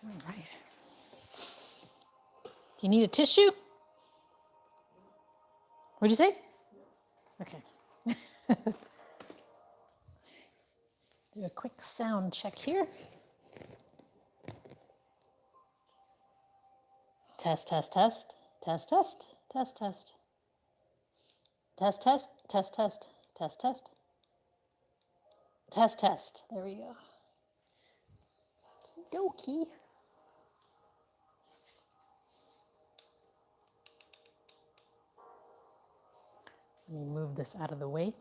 All right. Do you need a tissue? What'd you say? Okay. Do a quick sound check here. Test, test, test, test, test, test, test. Test, test, test, test, test, test. Test, test. There we go. Okie dokie. Let me move this out of the way.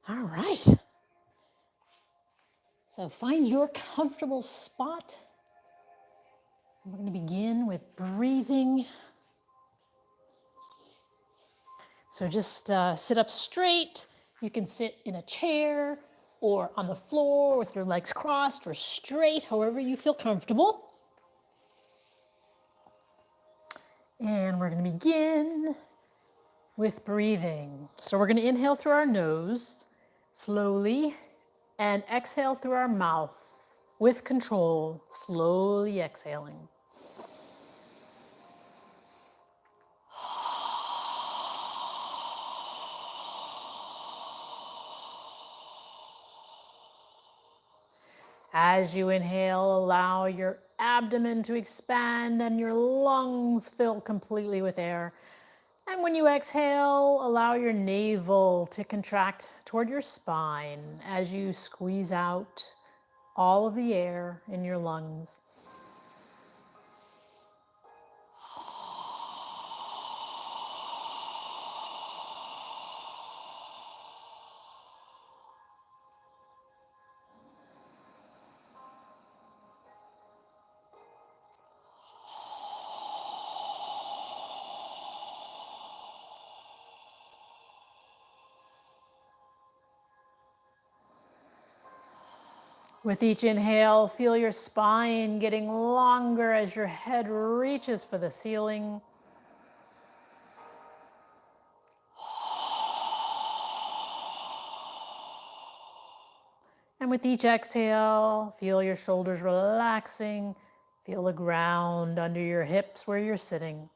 All right. So find your comfortable spot. We're going to begin with breathing. So just sit up straight. You can sit in a chair or on the floor with your legs crossed or straight, however you feel comfortable. And we're going to begin with breathing. So we're going to inhale through our nose slowly and exhale through our mouth with control, slowly exhaling. As you inhale, allow your abdomen to expand and your lungs fill completely with air. And when you exhale, allow your navel to contract toward your spine as you squeeze out all of the air in your lungs. With each inhale, feel your spine getting longer as your head reaches for the ceiling. And with each exhale, feel your shoulders relaxing. Feel the ground under your hips where you're sitting.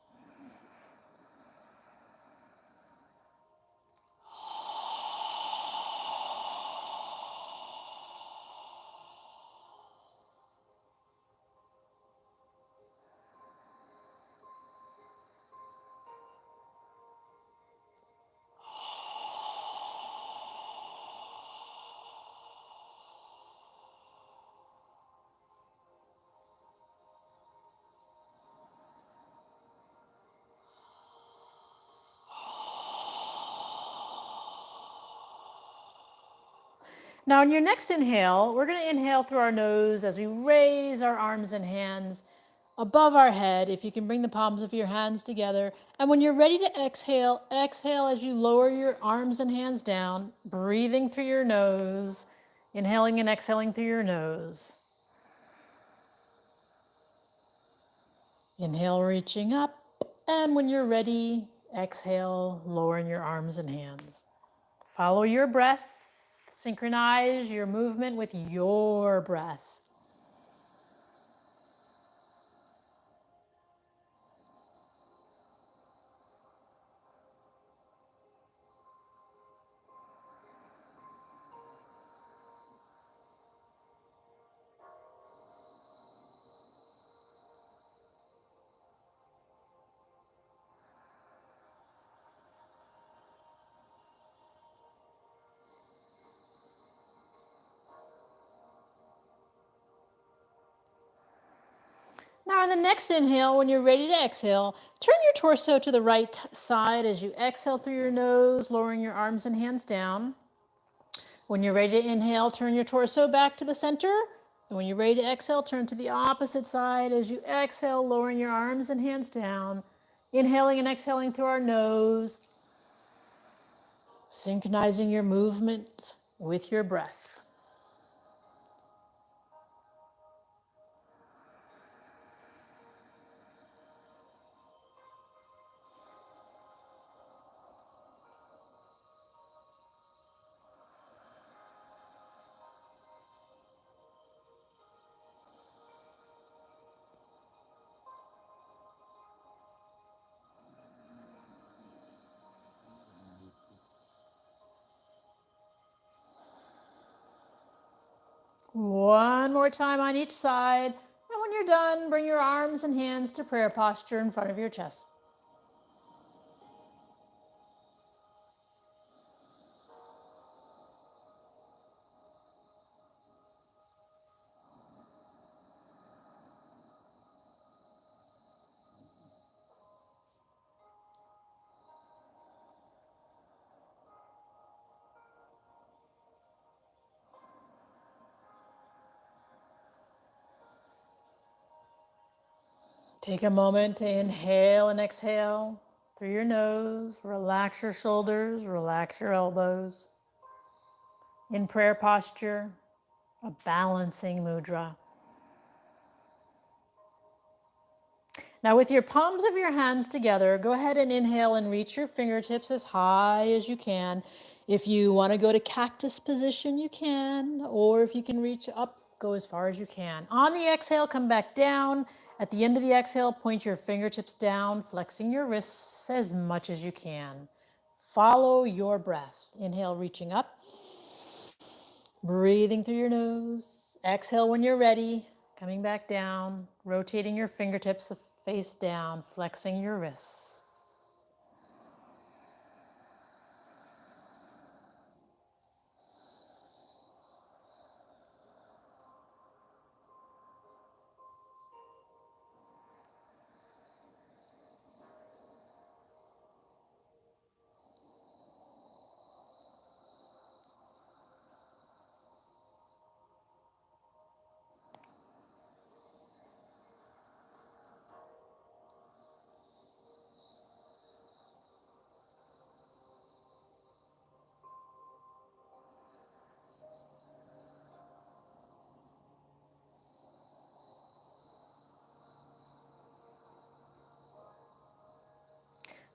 Now, in your next inhale, we're going to inhale through our nose as we raise our arms and hands above our head. If you can bring the palms of your hands together. And when you're ready to exhale, exhale as you lower your arms and hands down, breathing through your nose, inhaling and exhaling through your nose. Inhale, reaching up. And when you're ready, exhale, lowering your arms and hands. Follow your breath. Synchronize your movement with your breath. Now, on the next inhale, when you're ready to exhale, turn your torso to the right side as you exhale through your nose, lowering your arms and hands down. When you're ready to inhale, turn your torso back to the center. And when you're ready to exhale, turn to the opposite side as you exhale, lowering your arms and hands down. Inhaling and exhaling through our nose, synchronizing your movement with your breath. One more time on each side. And when you're done, bring your arms and hands to prayer posture in front of your chest. Take a moment to inhale and exhale through your nose. Relax your shoulders, relax your elbows. In prayer posture, a balancing mudra. Now with your palms of your hands together, go ahead and inhale and reach your fingertips as high as you can. If you want to go to cactus position, you can, or if you can reach up, go as far as you can. On the exhale, come back down. At the end of the exhale, point your fingertips down, flexing your wrists as much as you can. Follow your breath. Inhale, reaching up. Breathing through your nose. Exhale when you're ready. Coming back down, rotating your fingertips face down, flexing your wrists.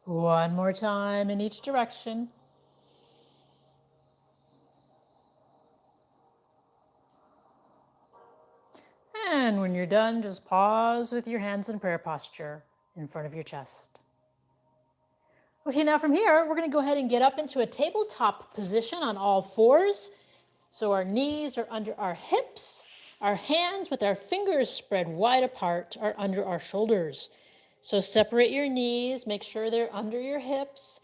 One more time in each direction. And when you're done, just pause with your hands in prayer posture in front of your chest. Okay, now from here, we're going to go ahead and get up into a tabletop position on all fours. So our knees are under our hips. Our hands with our fingers spread wide apart are under our shoulders. So separate your knees, make sure they're under your hips.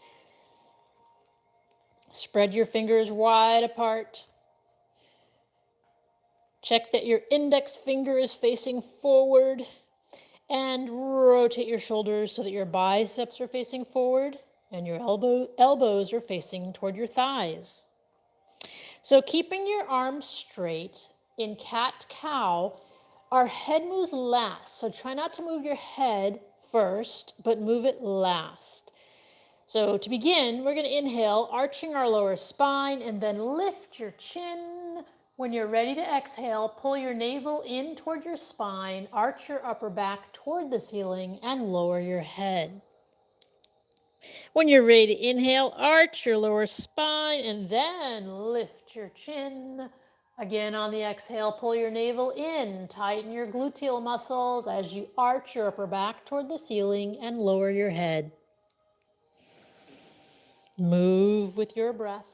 Spread your fingers wide apart. Check that your index finger is facing forward and rotate your shoulders so that your biceps are facing forward and your elbows are facing toward your thighs. So keeping your arms straight in cat-cow, our head moves last. So try not to move your head first, but move it last. So to begin, we're going to inhale, arching our lower spine, and then lift your chin. When you're ready to exhale, pull your navel in toward your spine, arch your upper back toward the ceiling, and lower your head. When you're ready to inhale, arch your lower spine, and then lift your chin. Again, on the exhale, pull your navel in, tighten your gluteal muscles as you arch your upper back toward the ceiling and lower your head. Move with your breath.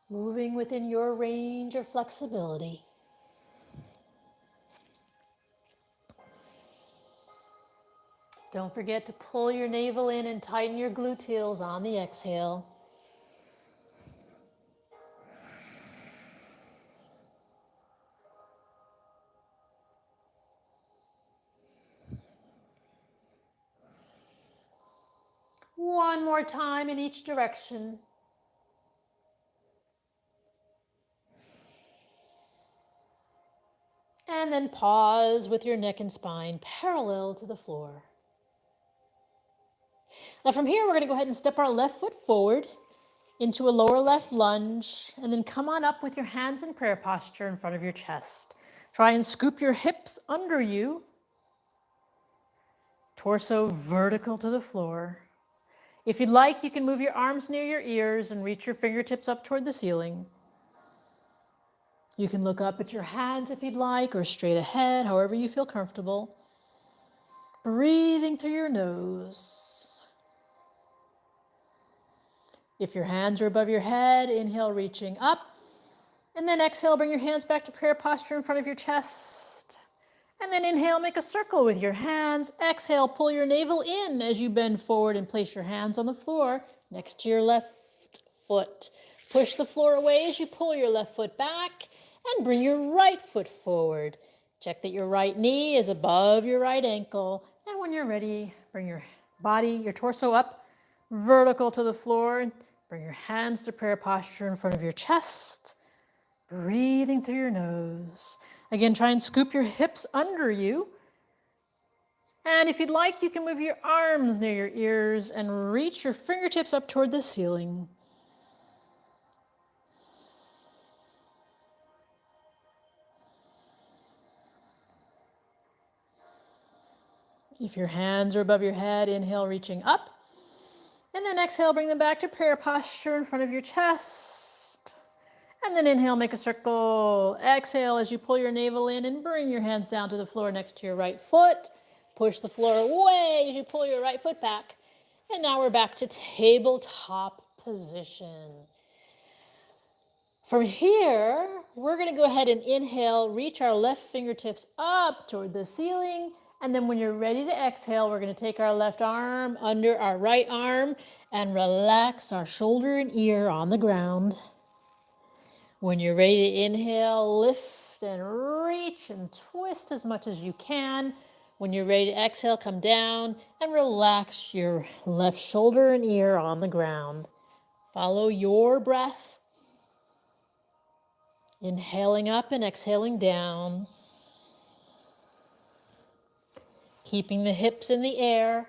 Moving within your range of flexibility. Don't forget to pull your navel in and tighten your gluteals on the exhale. One more time in each direction. And then pause with your neck and spine parallel to the floor. Now from here, we're going to go ahead and step our left foot forward into a lower left lunge, and then come on up with your hands in prayer posture in front of your chest. Try and scoop your hips under you, torso vertical to the floor. If you'd like, you can move your arms near your ears and reach your fingertips up toward the ceiling. You can look up at your hands if you'd like, or straight ahead, however you feel comfortable. breathing through your nose. If your hands are above your head, inhale, reaching up. And then exhale, bring your hands back to prayer posture in front of your chest. And then inhale, make a circle with your hands. Exhale, pull your navel in as you bend forward and place your hands on the floor next to your left foot. Push the floor away as you pull your left foot back and bring your right foot forward. Check that your right knee is above your right ankle. And when you're ready, bring your body, your torso up, vertical to the floor. Bring your hands to prayer posture in front of your chest. Breathing through your nose. Again, try and scoop your hips under you. And if you'd like, you can move your arms near your ears and reach your fingertips up toward the ceiling. If your hands are above your head, inhale, reaching up. And then exhale, bring them back to prayer posture in front of your chest. And then inhale, make a circle. Exhale as you pull your navel in and bring your hands down to the floor next to your right foot. Push the floor away as you pull your right foot back. And now we're back to tabletop position. From here, we're going to go ahead and inhale, reach our left fingertips up toward the ceiling. And then when you're ready to exhale, we're going to take our left arm under our right arm and relax our shoulder and ear on the ground. When you're ready to inhale, lift and reach and twist as much as you can. When you're ready to exhale, come down and relax your left shoulder and ear on the ground. Follow your breath. Inhaling up and exhaling down. Keeping the hips in the air.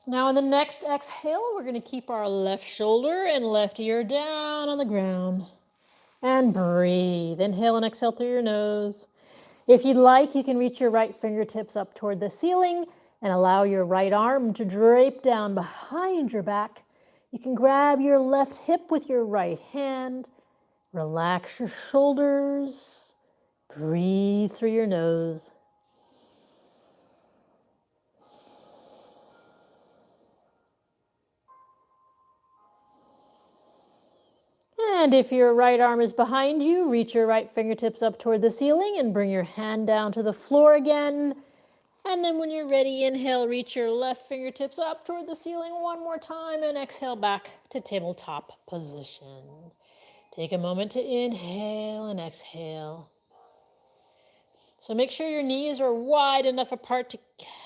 Now in the next exhale, we're going to keep our left shoulder and left ear down on the ground. And breathe. Inhale and exhale through your nose. If you'd like, you can reach your right fingertips up toward the ceiling and allow your right arm to drape down behind your back. You can grab your left hip with your right hand. Relax your shoulders. Breathe through your nose. And if your right arm is behind you, reach your right fingertips up toward the ceiling and bring your hand down to the floor again. And then when you're ready, inhale, reach your left fingertips up toward the ceiling one more time and exhale back to tabletop position. Take a moment to inhale and exhale. So make sure your knees are wide enough apart to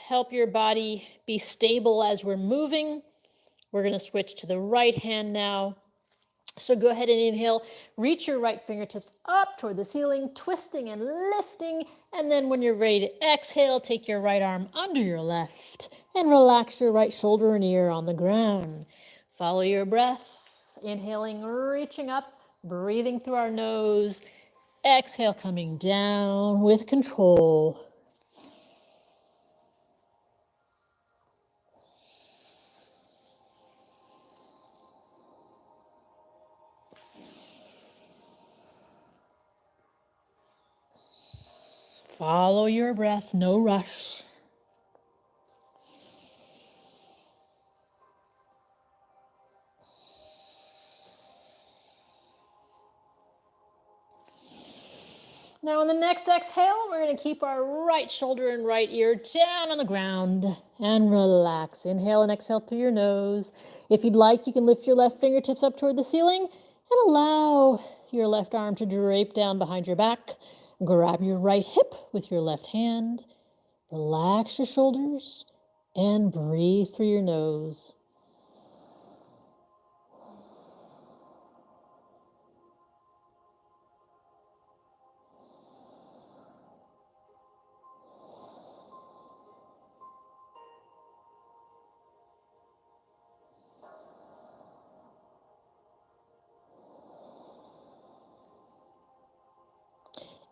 help your body be stable as we're moving. We're going to switch to the right hand now. So go ahead and inhale, reach your right fingertips up toward the ceiling, twisting and lifting. And then when you're ready to exhale, take your right arm under your left and relax your right shoulder and ear on the ground. Follow your breath, inhaling, reaching up, breathing through our nose. Exhale, coming down with control. Follow your breath, no rush. Now on the next exhale, we're going to keep our right shoulder and right ear down on the ground and relax. Inhale and exhale through your nose. If you'd like, you can lift your left fingertips up toward the ceiling and allow your left arm to drape down behind your back. Grab your right hip with your left hand. Relax your shoulders and breathe through your nose.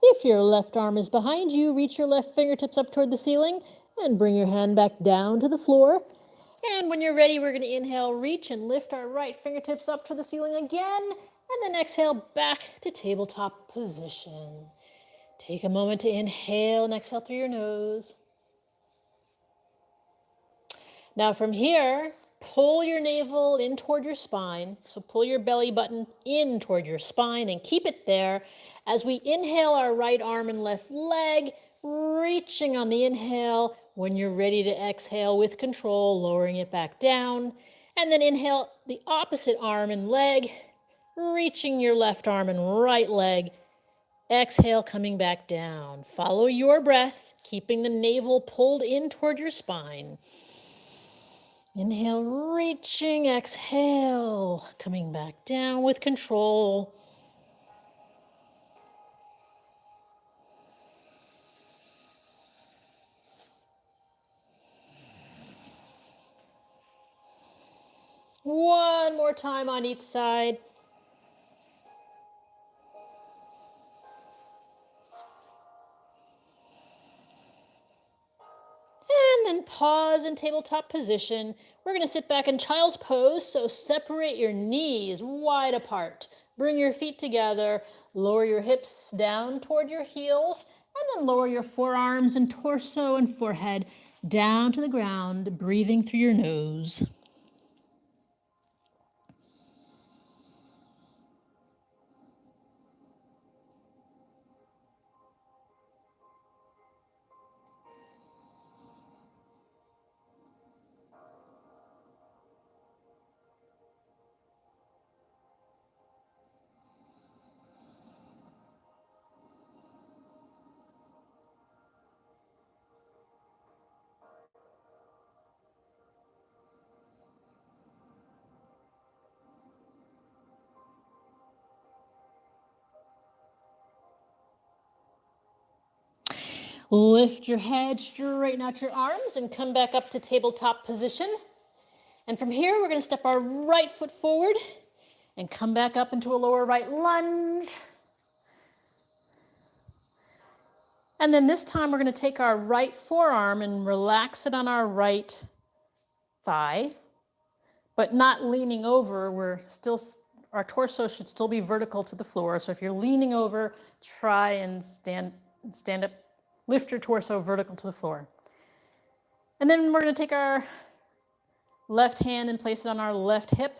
If your left arm is behind you, reach your left fingertips up toward the ceiling and bring your hand back down to the floor. And when you're ready, we're going to inhale, reach and lift our right fingertips up to the ceiling again. And then exhale back to tabletop position. Take a moment to inhale and exhale through your nose. Now from here, pull your navel in toward your spine. So pull your belly button in toward your spine and keep it there. As we inhale our right arm and left leg, reaching on the inhale. When you're ready to exhale with control, lowering it back down. And then inhale the opposite arm and leg, reaching your left arm and right leg. Exhale, coming back down. Follow your breath, keeping the navel pulled in toward your spine. Inhale, reaching, exhale, coming back down with control. One more time on each side. And then pause in tabletop position. We're going to sit back in child's pose, so separate your knees wide apart. Bring your feet together, lower your hips down toward your heels, and then lower your forearms and torso and forehead down to the ground, breathing through your nose. Lift your head, straighten out your arms, and come back up to tabletop position. And from here, we're going to step our right foot forward and come back up into a lower right lunge. And then this time, we're going to take our right forearm and relax it on our right thigh, but not leaning over. Our torso should still be vertical to the floor. So if you're leaning over, try and stand up. Lift your torso vertical to the floor. And then we're going to take our left hand and place it on our left hip.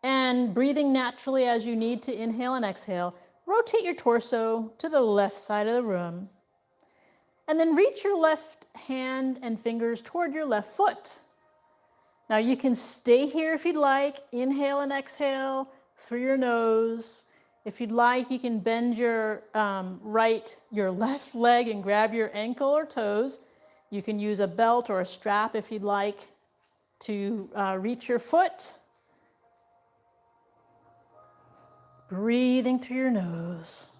And breathing naturally as you need to inhale and exhale, rotate your torso to the left side of the room. And then reach your left hand and fingers toward your left foot. Now you can stay here if you'd like. Inhale and exhale through your nose. If you'd like, you can bend your left leg and grab your ankle or toes. You can use a belt or a strap if you'd like to reach your foot. Breathing through your nose.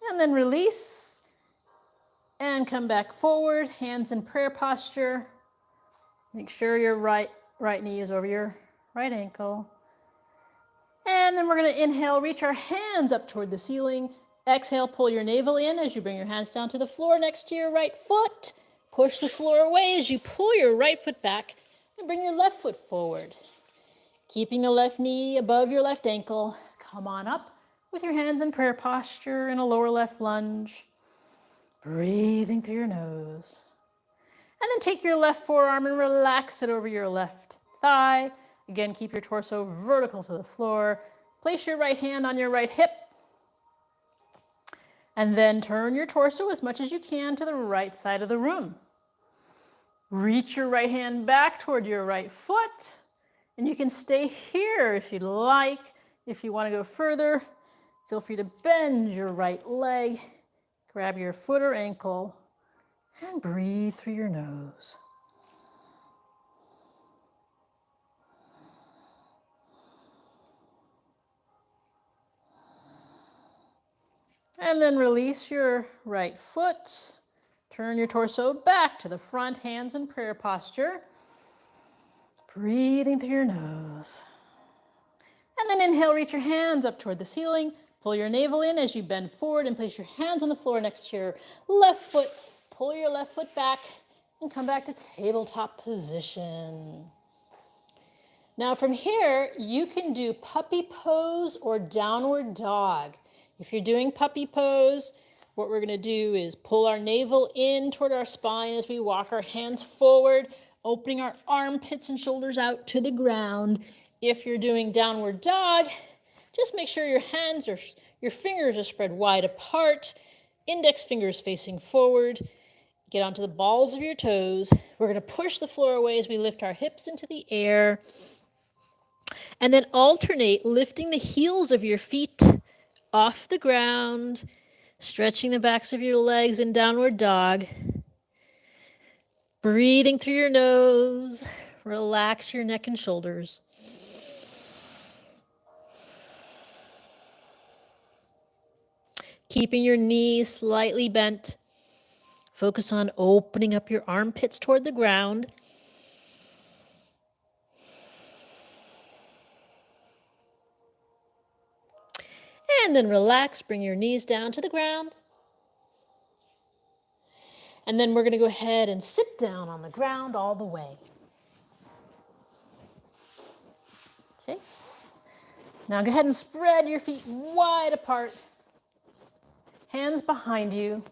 And then release and come back forward, hands in prayer posture. Make sure your right knee is over your right ankle. And then we're going to inhale, reach our hands up toward the ceiling. Exhale, pull your navel in as you bring your hands down to the floor next to your right foot. Push the floor away as you pull your right foot back and bring your left foot forward. Keeping the left knee above your left ankle. Come on up with your hands in prayer posture in a lower left lunge. Breathing through your nose. And then take your left forearm and relax it over your left thigh. Again, keep your torso vertical to the floor. Place your right hand on your right hip. And then turn your torso as much as you can to the right side of the room. Reach your right hand back toward your right foot. And you can stay here if you'd like. If you want to go further, feel free to bend your right leg. Grab your foot or ankle. And breathe through your nose. And then release your right foot. Turn your torso back to the front, hands in prayer posture. Breathing through your nose. And then inhale, reach your hands up toward the ceiling. Pull your navel in as you bend forward and place your hands on the floor next to your left foot. Pull your left foot back and come back to tabletop position. Now from here, you can do puppy pose or downward dog. If you're doing puppy pose, what we're gonna do is pull our navel in toward our spine as we walk our hands forward, opening our armpits and shoulders out to the ground. If you're doing downward dog, just make sure your fingers are spread wide apart, index fingers facing forward. Get onto the balls of your toes. We're gonna push the floor away as we lift our hips into the air. And then alternate lifting the heels of your feet off the ground, stretching the backs of your legs in downward dog. Breathing through your nose, relax your neck and shoulders. Keeping your knees slightly bent. Focus on opening up your armpits toward the ground. And then relax, bring your knees down to the ground. And then we're going to go ahead and sit down on the ground all the way. Okay? Now go ahead and spread your feet wide apart. Hands behind you.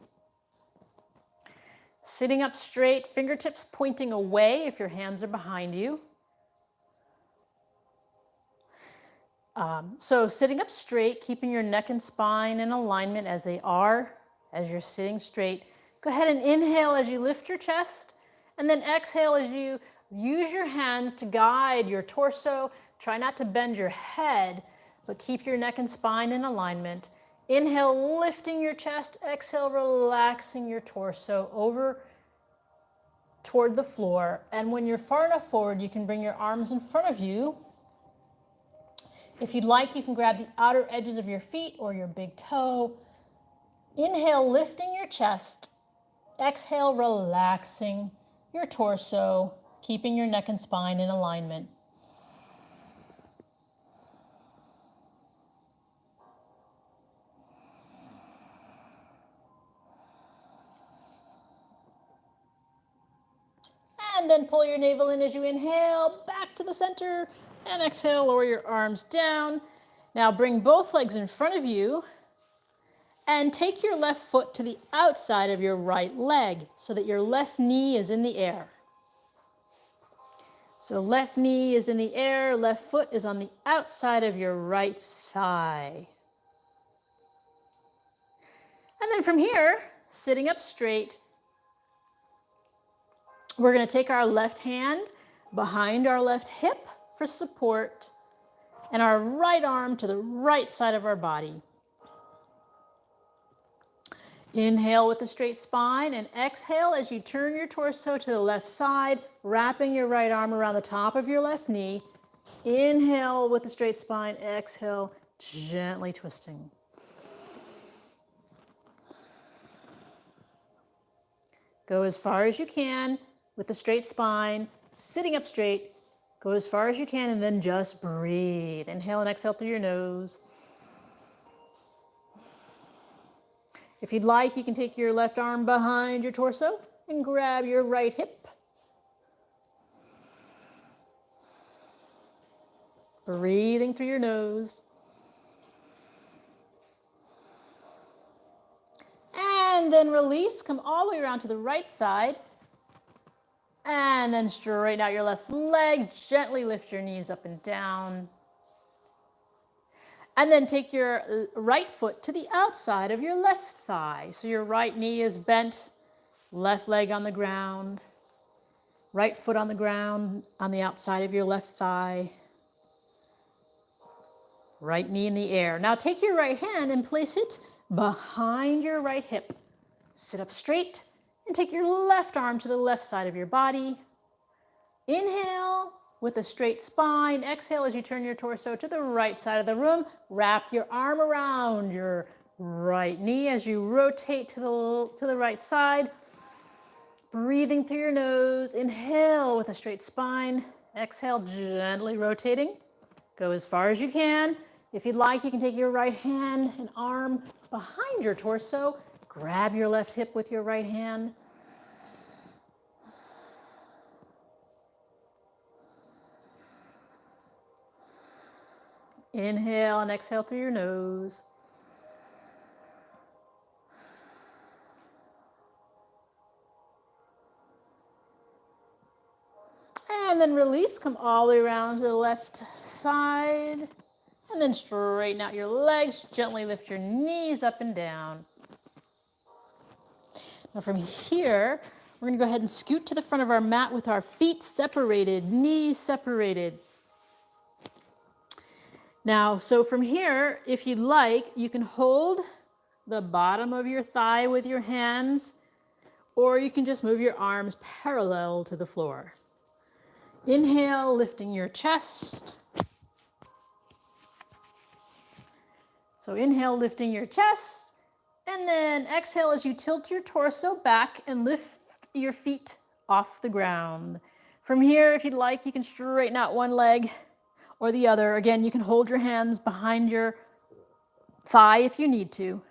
Sitting up straight, fingertips pointing away if your hands are behind you. So sitting up straight, keeping your neck and spine in alignment as they are, as you're sitting straight. Go ahead and inhale as you lift your chest, and then exhale as you use your hands to guide your torso. Try not to bend your head, but keep your neck and spine in alignment. Inhale, lifting your chest. Exhale, relaxing your torso over toward the floor. And when you're far enough forward, you can bring your arms in front of you. If you'd like, you can grab the outer edges of your feet or your big toe. Inhale, lifting your chest. Exhale, relaxing your torso, keeping your neck and spine in alignment. And then pull your navel in as you inhale, back to the center, and exhale, lower your arms down. Now bring both legs in front of you and take your left foot to the outside of your right leg so that your left knee is in the air. So left knee is in the air, left foot is on the outside of your right thigh. And then from here, sitting up straight, we're going to take our left hand behind our left hip for support and our right arm to the right side of our body. Inhale with a straight spine and exhale as you turn your torso to the left side, wrapping your right arm around the top of your left knee. Inhale with a straight spine, exhale, gently twisting. Go as far as you can with a straight spine, sitting up straight. Go as far as you can and then just breathe. Inhale and exhale through your nose. If you'd like, you can take your left arm behind your torso and grab your right hip. Breathing through your nose. And then release, come all the way around to the right side. And then straighten out your left leg, gently lift your knees up and down. And then take your right foot to the outside of your left thigh. So your right knee is bent, left leg on the ground, right foot on the ground on the outside of your left thigh, right knee in the air. Now take your right hand and place it behind your right hip. Sit up straight and take your left arm to the left side of your body. Inhale with a straight spine. Exhale as you turn your torso to the right side of the room. Wrap your arm around your right knee as you rotate to the right side. Breathing through your nose. Inhale with a straight spine. Exhale, gently rotating. Go as far as you can. If you'd like, you can take your right hand and arm behind your torso. Grab your left hip with your right hand. Inhale and exhale through your nose. And then release, come all the way around to the left side. And then straighten out your legs, gently lift your knees up and down. Now from here, we're gonna go ahead and scoot to the front of our mat with our feet separated, knees separated. Now, so from here, if you'd like, you can hold the bottom of your thigh with your hands, or you can just move your arms parallel to the floor. Inhale, lifting your chest. So inhale, lifting your chest, and then exhale as you tilt your torso back and lift your feet off the ground. From here, if you'd like, you can straighten out one leg or the other. Again, you can hold your hands behind your thigh if you need to.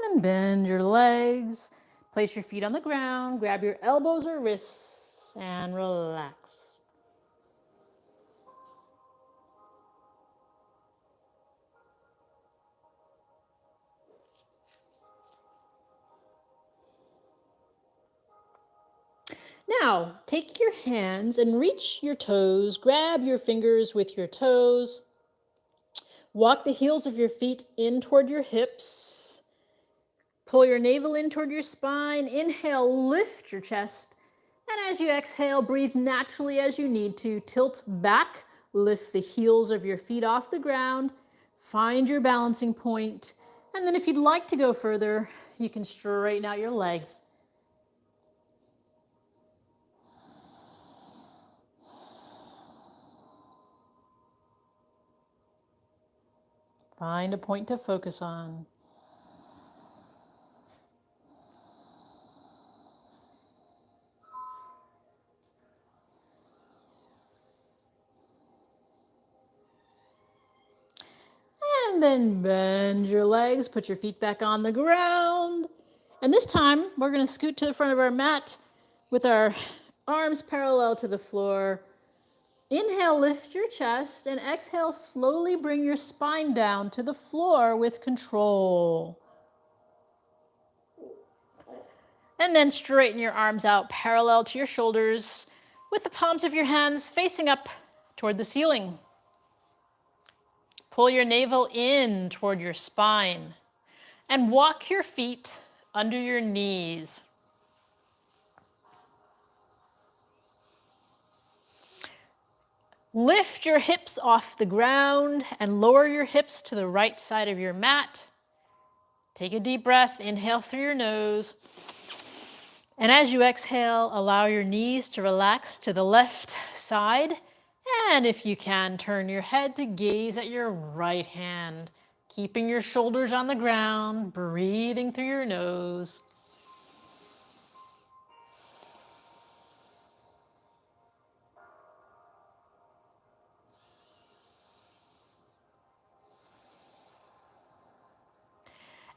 And then bend your legs, place your feet on the ground, grab your elbows or wrists, and relax. Now, take your hands and reach your toes, grab your fingers with your toes, walk the heels of your feet in toward your hips, pull your navel in toward your spine, inhale, lift your chest, and as you exhale, breathe naturally as you need to, tilt back, lift the heels of your feet off the ground, find your balancing point, and then if you'd like to go further, you can straighten out your legs. Find a point to focus on. And then bend your legs, put your feet back on the ground. And this time, we're going to scoot to the front of our mat with our arms parallel to the floor. Inhale, lift your chest, and exhale, slowly bring your spine down to the floor with control. And then straighten your arms out parallel to your shoulders with the palms of your hands facing up toward the ceiling. Pull your navel in toward your spine and walk your feet under your knees. Lift your hips off the ground and lower your hips to the right side of your mat. Take a deep breath, inhale through your nose. And as you exhale, allow your knees to relax to the left side. And if you can, turn your head to gaze at your right hand, keeping your shoulders on the ground, breathing through your nose.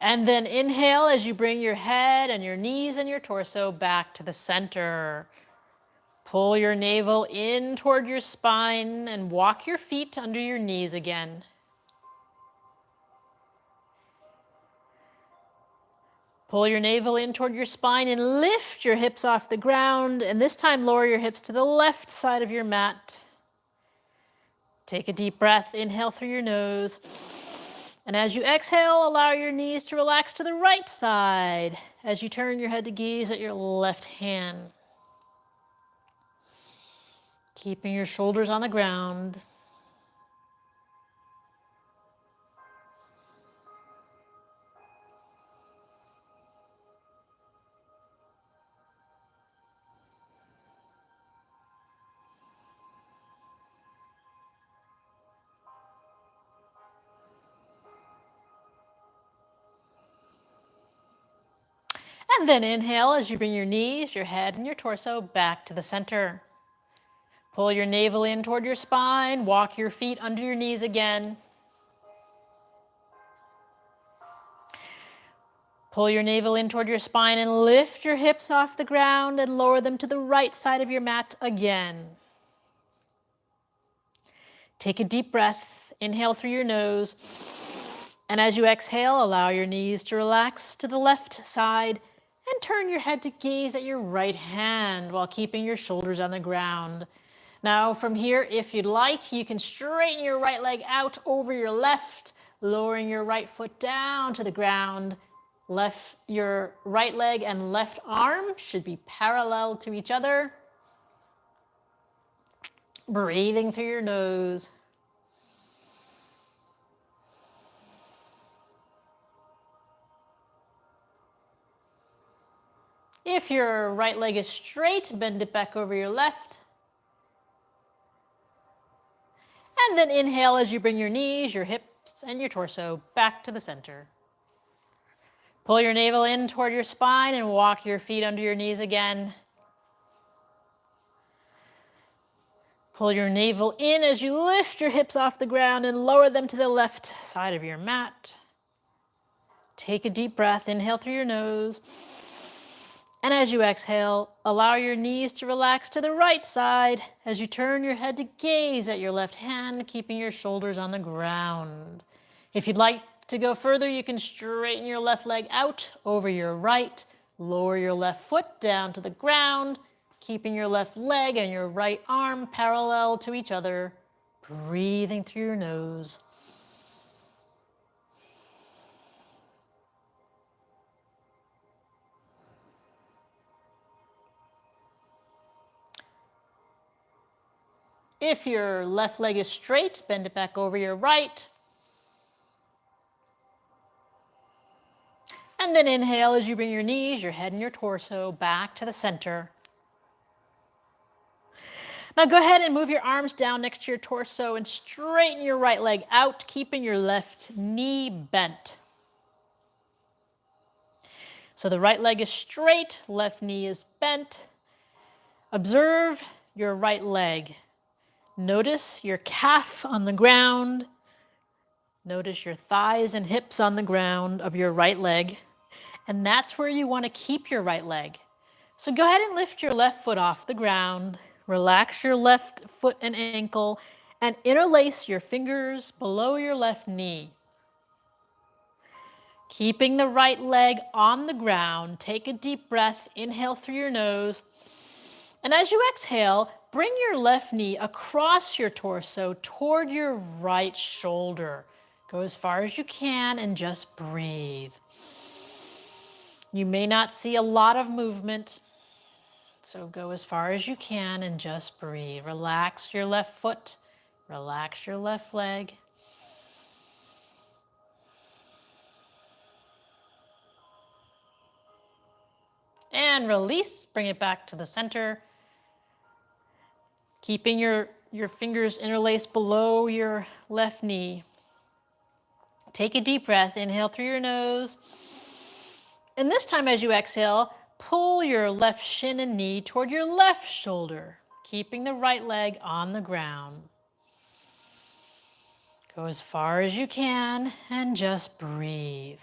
And then inhale as you bring your head and your knees and your torso back to the center. Pull your navel in toward your spine and walk your feet under your knees again. Pull your navel in toward your spine and lift your hips off the ground. And this time lower your hips to the left side of your mat. Take a deep breath, inhale through your nose. And as you exhale, allow your knees to relax to the right side as you turn your head to gaze at your left hand. Keeping your shoulders on the ground. And then inhale as you bring your knees, your head, and your torso back to the center. Pull your navel in toward your spine, walk your feet under your knees again. Pull your navel in toward your spine and lift your hips off the ground and lower them to the right side of your mat again. Take a deep breath. Inhale through your nose. And as you exhale, allow your knees to relax to the left side and turn your head to gaze at your right hand while keeping your shoulders on the ground. Now from here, if you'd like, you can straighten your right leg out over your left, lowering your right foot down to the ground. Your right leg and left arm should be parallel to each other. Breathing through your nose. If your right leg is straight, bend it back over your left. And then inhale as you bring your knees, your hips, and your torso back to the center. Pull your navel in toward your spine and walk your feet under your knees again. Pull your navel in as you lift your hips off the ground and lower them to the left side of your mat. Take a deep breath. Inhale through your nose. And as you exhale, allow your knees to relax to the right side as you turn your head to gaze at your left hand, keeping your shoulders on the ground. If you'd like to go further, you can straighten your left leg out over your right, lower your left foot down to the ground, keeping your left leg and your right arm parallel to each other, breathing through your nose. If your left leg is straight, bend it back over your right. And then inhale as you bring your knees, your head, and your torso back to the center. Now go ahead and move your arms down next to your torso and straighten your right leg out, keeping your left knee bent. So the right leg is straight, left knee is bent. Observe your right leg. Notice your calf on the ground. Notice your thighs and hips on the ground of your right leg. And that's where you want to keep your right leg. So go ahead and lift your left foot off the ground. Relax your left foot and ankle and interlace your fingers below your left knee. Keeping the right leg on the ground, take a deep breath. Inhale through your nose. And as you exhale, bring your left knee across your torso toward your right shoulder. Go as far as you can and just breathe. You may not see a lot of movement, so go as far as you can and just breathe. Relax your left foot, relax your left leg. And release, bring it back to the center. Keeping your fingers interlaced below your left knee. Take a deep breath, inhale through your nose. And this time as you exhale, pull your left shin and knee toward your left shoulder, keeping the right leg on the ground. Go as far as you can and just breathe.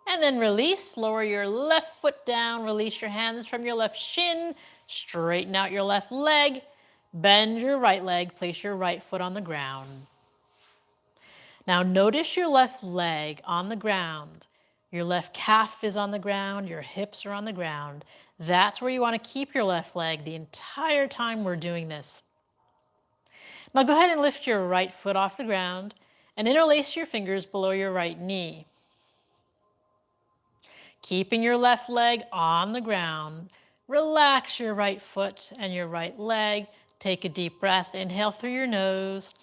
And then release, lower your left foot down, release your hands from your left shin, straighten out your left leg, bend your right leg, place your right foot on the ground. Now notice your left leg on the ground. Your left calf is on the ground, your hips are on the ground. That's where you want to keep your left leg the entire time we're doing this. Now go ahead and lift your right foot off the ground and interlace your fingers below your right knee. Keeping your left leg on the ground, relax your right foot and your right leg. Take a deep breath, inhale through your nose.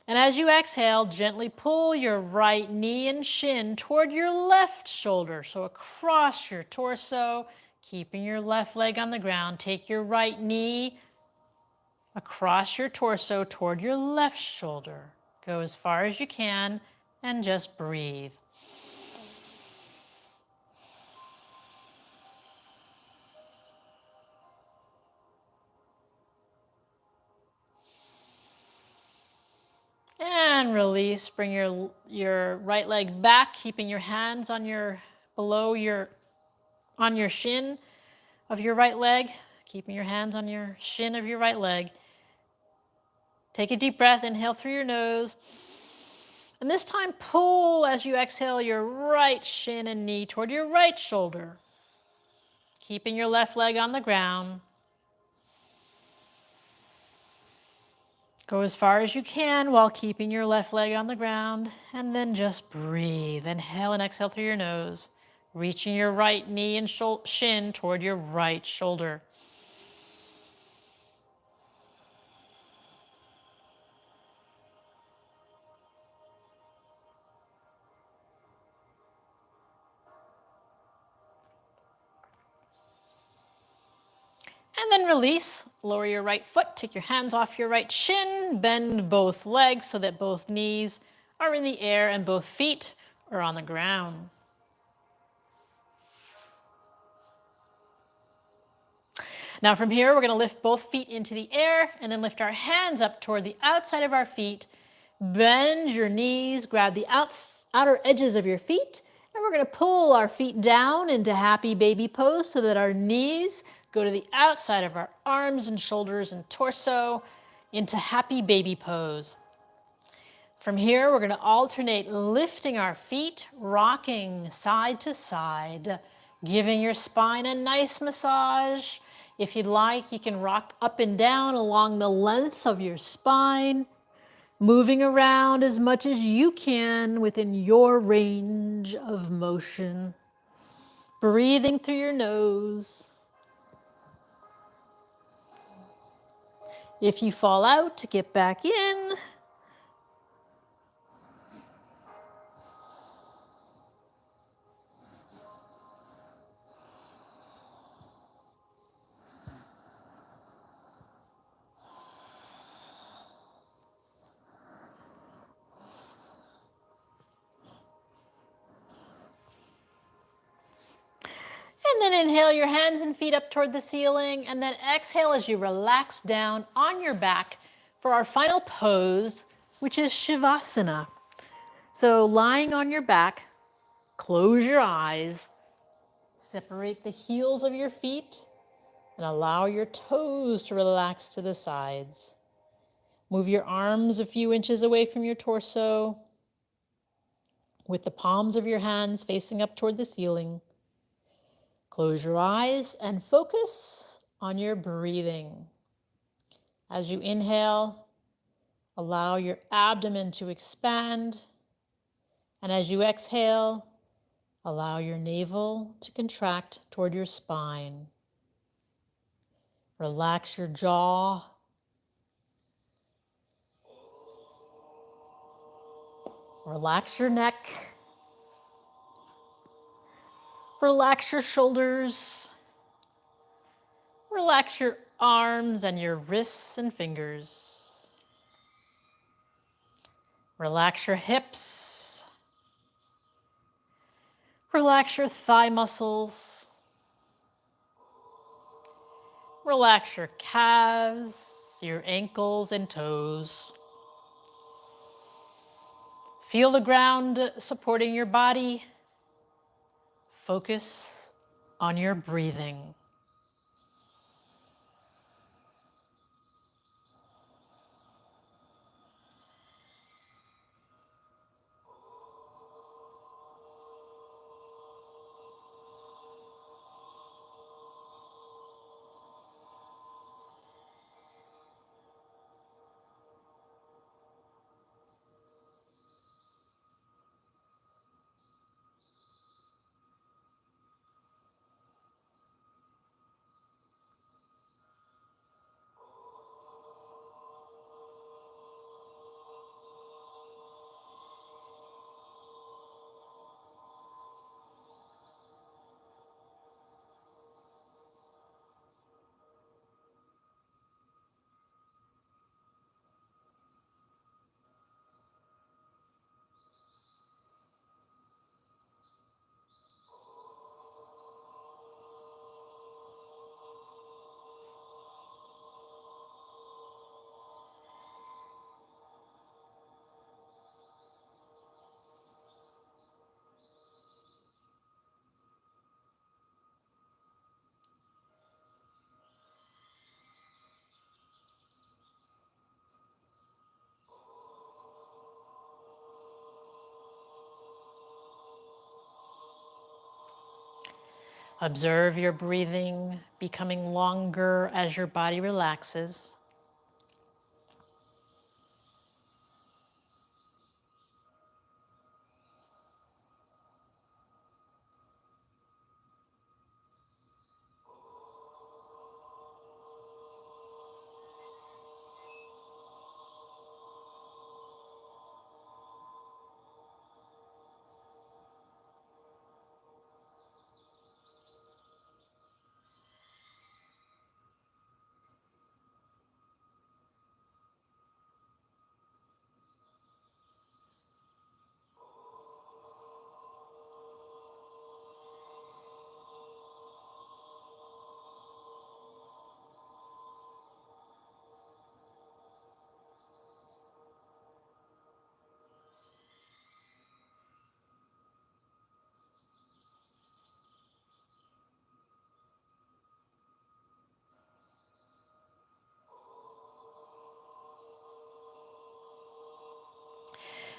And as you exhale, gently pull your right knee and shin toward your left shoulder, so across your torso, keeping your left leg on the ground. Take your right knee across your torso toward your left shoulder. Go as far as you can and just breathe. And release. Bring your right leg back, keeping your hands on your shin of your right leg, keeping your hands on your shin of your right leg. Take a deep breath, inhale through your nose. And this time pull as you exhale your right shin and knee toward your right shoulder. Keeping your left leg on the ground. Go as far as you can while keeping your left leg on the ground, and then just breathe. Inhale and exhale through your nose, reaching your right knee and shin toward your right shoulder. And then release. Lower your right foot, take your hands off your right shin, bend both legs so that both knees are in the air and both feet are on the ground. Now from here, we're going to lift both feet into the air and then lift our hands up toward the outside of our feet. Bend your knees, grab the outer edges of your feet, and we're going to pull our feet down into happy baby pose so that our knees go to the outside of our arms and shoulders and torso into happy baby pose. From here, we're going to alternate lifting our feet, rocking side to side, giving your spine a nice massage. If you'd like, you can rock up and down along the length of your spine, moving around as much as you can within your range of motion. Breathing through your nose. If you fall out, get back in. And then inhale your hands and feet up toward the ceiling, and then exhale as you relax down on your back for our final pose, which is Shavasana. So lying on your back, close your eyes, separate the heels of your feet, and allow your toes to relax to the sides. Move your arms a few inches away from your torso, with the palms of your hands facing up toward the ceiling. Close your eyes and focus on your breathing. As you inhale, allow your abdomen to expand. And as you exhale, allow your navel to contract toward your spine. Relax your jaw. Relax your neck. Relax your shoulders. Relax your arms and your wrists and fingers. Relax your hips. Relax your thigh muscles. Relax your calves, your ankles and toes. Feel the ground supporting your body. Focus on your breathing. Observe your breathing becoming longer as your body relaxes.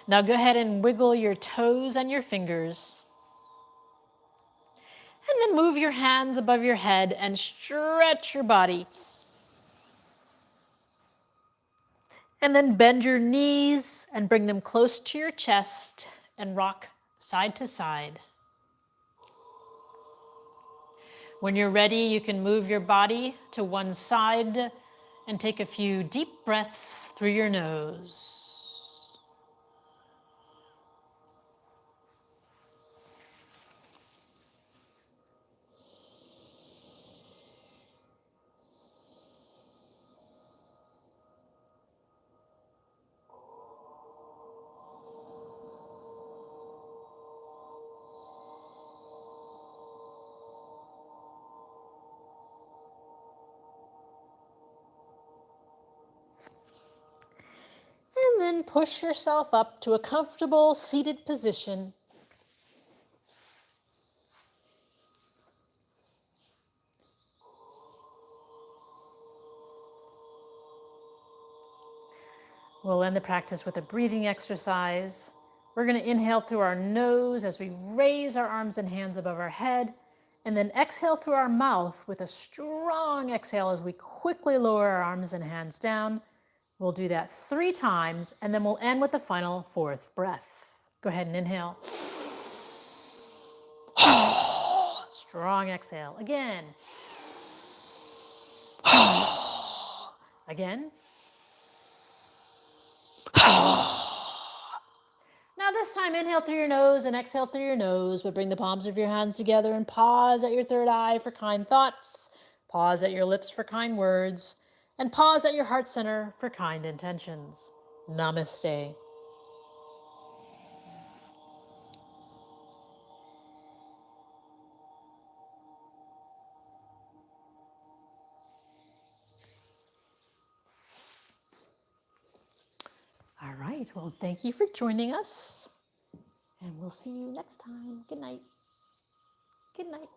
Now go ahead and wiggle your toes and your fingers. And then move your hands above your head and stretch your body. And then bend your knees and bring them close to your chest and rock side to side. When you're ready, you can move your body to one side and take a few deep breaths through your nose. And then push yourself up to a comfortable seated position. We'll end the practice with a breathing exercise. We're going to inhale through our nose as we raise our arms and hands above our head, and then exhale through our mouth with a strong exhale as we quickly lower our arms and hands down. We'll do that 3 times, and then we'll end with the final 4th breath. Go ahead and inhale. Strong exhale. Again. Again. Now this time, inhale through your nose and exhale through your nose, but bring the palms of your hands together and pause at your third eye for kind thoughts, pause at your lips for kind words, and pause at your heart center for kind intentions. Namaste. All right, well, thank you for joining us, and we'll see you next time. Good night. Good night.